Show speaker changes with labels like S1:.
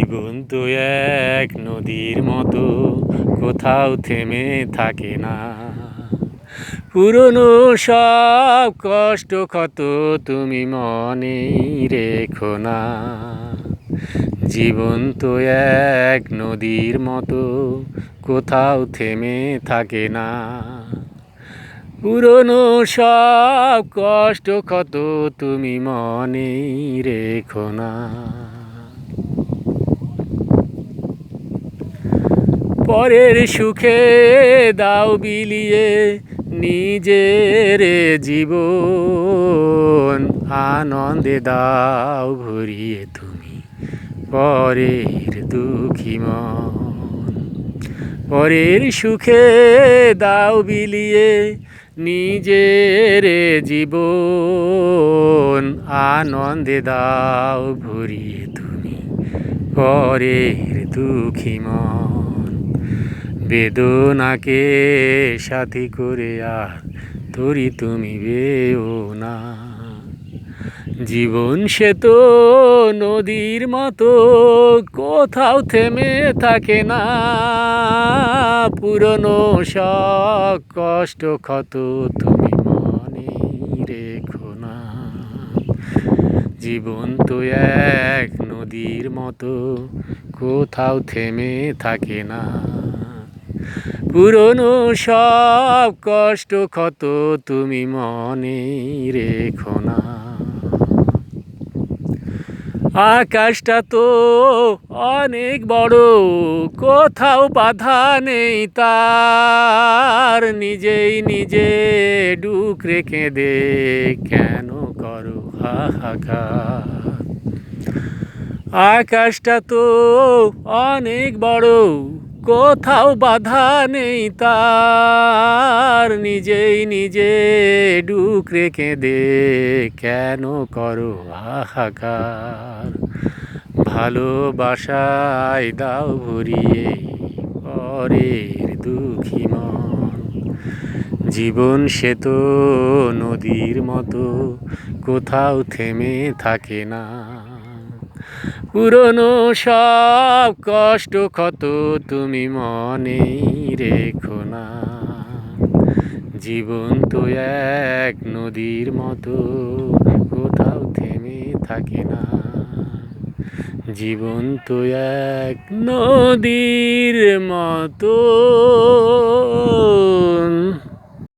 S1: জীবন তো এক নদীর মতো, কোথাও থেমে থাকে না। পুরনো সব কষ্ট ক্ষত তুমি মনে রেখো না। জীবন তো এক নদীর মতো, কোথাও থেমে থাকে না। পুরনো সব কষ্ট ক্ষত তুমি মনে রেখো না। পরের সুখে দাও বিলিয়ে নিজের জীবন, আনন্দে দাও ভরিয়ে তুমি পরের দুঃখী মন। পরের সুখে দাও বিলিয়ে নিজের জীবন, আনন্দে দাও ভরিয়ে তুমি পরের দুঃখী মন। বেদনাকে সাথী করে আর তরি তুমি বেও না। জীবন সে তো নদীর মতো, কোথাও থেমে থাকে না। পুরনো সব কষ্ট ক্ষত তুমি মনে রেখো না। জীবন তো এক নদীর মতো, কোথাও থেমে থাকে না। পুরনো সব কষ্ট ক্ষত তুমি মনে রেখো না। আকাশটা তো অনেক বড়, কোথাও বাধা নেই তার। নিজেই নিজে ডুকরে কেঁদে কেন করো হাহাকার। আকাশটা তো অনেক বড়, কোথাও বাধা নেই তার। নিজেই নিজে ডুকরে কেঁদে কেন করো হাহাকার। ভালোবাসায় দাও ভরিয়ে পরের দুঃখী মন। জীবন সে তো নদীর মতো, কোথাও থেমে থাকে না। পুরনো সব কষ্ট ক্ষত তুমি মনে রেখো না। জীবন তো এক নদীর মতো, কোথাও থেমে থাকে না। জীবন তো এক নদীর মতো।